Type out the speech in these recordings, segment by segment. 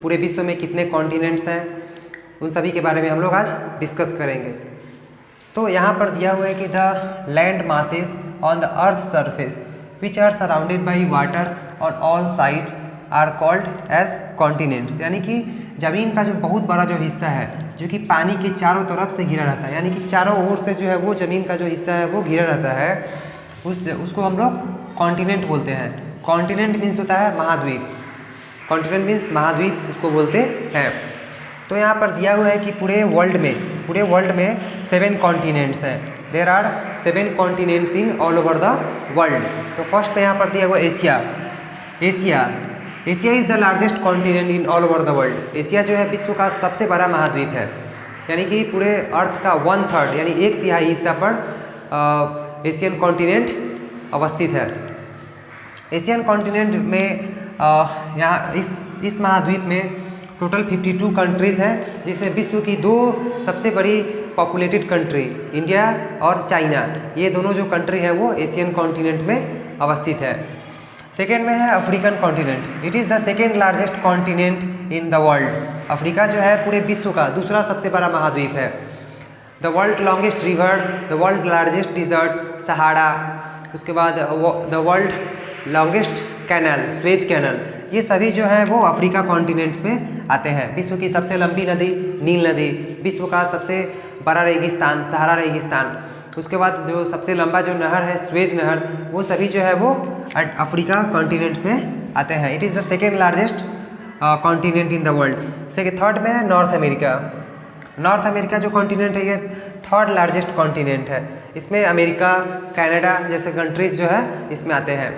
पूरे विश्व में कितने कॉन्टिनेंट्स हैं, उन सभी के बारे में हम लोग आज डिस्कस करेंगे। तो यहाँ पर दिया हुआ है कि the land masses on the earth surface which are surrounded by water और all sides are called as continents. यानी कि ज़मीन का जो बहुत बड़ा जो हिस्सा है जो कि पानी के चारों तरफ से घिरा रहता है, यानी कि चारों ओर से जो है वो ज़मीन का जो हिस्सा है वो घिरा रहता है, उसको हम लोग कॉन्टिनेंट बोलते हैं। कॉन्टिनेंट मीन्स होता है महाद्वीप, कॉन्टिनेंट मीन्स महाद्वीप उसको बोलते हैं। तो यहाँ पर दिया हुआ है कि पूरे वर्ल्ड में 7 कॉन्टिनेंट्स हैं। There are 7 continents in all over the world. तो फर्स्ट में यहाँ पर दिया हुआ Asia is the largest continent in all over the world. Asia जो है विश्व का सबसे बड़ा महाद्वीप है, यानी कि पूरे अर्थ का 1/3 यानी 1/3 हिस्सा पर एशियन कॉन्टिनेंट अवस्थित है। एशियन कॉन्टिनेंट में यहाँ इस महाद्वीप में टोटल 52 कंट्रीज़ हैं, जिसमें विश्व की 2 सबसे बड़ी पॉपुलेटेड कंट्री इंडिया और चाइना, ये दोनों जो कंट्री है वो एशियन कॉन्टिनेंट में अवस्थित है। सेकेंड में है African continent. It is the second largest continent in the world. Africa जो है पूरे विश्व का दूसरा सबसे बड़ा महाद्वीप है। The world longest river, the world largest desert Sahara, उसके बाद the world longest canal Suez canal, ये सभी जो है वो अफ्रीका कॉन्टिनेंट्स में आते हैं। विश्व की सबसे लंबी नदी नील नदी, विश्व का सबसे बड़ा रेगिस्तान सहारा रेगिस्तान, उसके बाद जो सबसे लंबा जो नहर है स्वेज नहर, वो सभी जो है वो अफ्रीका कॉन्टिनेंट्स में आते हैं। It is the second largest continent in the world. Third में है नॉर्थ अमेरिका। नॉर्थ अमेरिका जो कॉन्टिनेंट है ये 3rd लार्जेस्ट कॉन्टिनेंट है। इसमें अमेरिका, कनाडा जैसे कंट्रीज़ जो है इसमें आते हैं।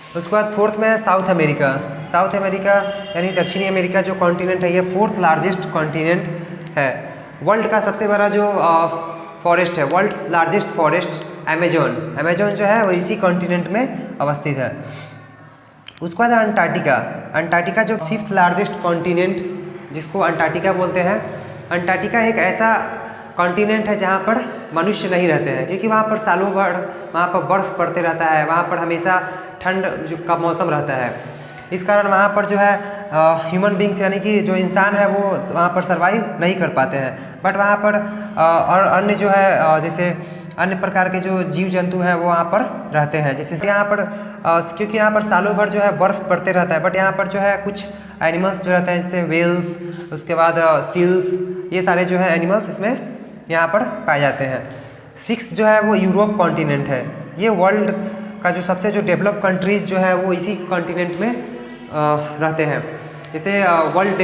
उसके बाद 4th में है साउथ अमेरिका। साउथ अमेरिका यानी दक्षिणी अमेरिका जो कॉन्टिनेंट है ये 4th लार्जेस्ट कॉन्टिनेंट है। वर्ल्ड का सबसे बड़ा जो फॉरेस्ट है, वर्ल्ड लार्जेस्ट फॉरेस्ट अमेजोन जो है वो इसी कॉन्टिनेंट में अवस्थित है। उसके बाद अंटार्कटिका जो 5th लार्जेस्ट कॉन्टिनेंट जिसको अंटार्कटिका बोलते हैं। अंटार्कटिका एक ऐसा कॉन्टिनेंट है जहाँ पर मनुष्य नहीं रहते हैं, क्योंकि वहाँ पर सालों भर वहाँ पर बर्फ़ पड़ते रहता है, वहाँ पर हमेशा ठंड का मौसम रहता है। इस कारण वहाँ पर जो है ह्यूमन बींग्स यानी कि जो इंसान है वो वहाँ पर सर्वाइव नहीं कर पाते हैं। बट वहाँ पर और अन्य जो है जैसे अन्य प्रकार के जो जीव जंतु हैं वो वहाँ पर रहते हैं। जैसे यहाँ पर क्योंकि यहाँ पर सालों भर जो है बर्फ़ पड़ते रहता है, बट यहाँ पर जो है कुछ एनिमल्स जो रहते हैं जैसे वेल्स, उसके बाद सील्स, ये सारे जो है एनिमल्स इसमें यहाँ पर पाए जाते हैं। 6th जो है वो यूरोप कॉन्टिनेंट है। ये वर्ल्ड का जो सबसे जो डेवलप कंट्रीज़ जो है वो इसी कॉन्टिनेंट में रहते हैं। जैसे वर्ल्ड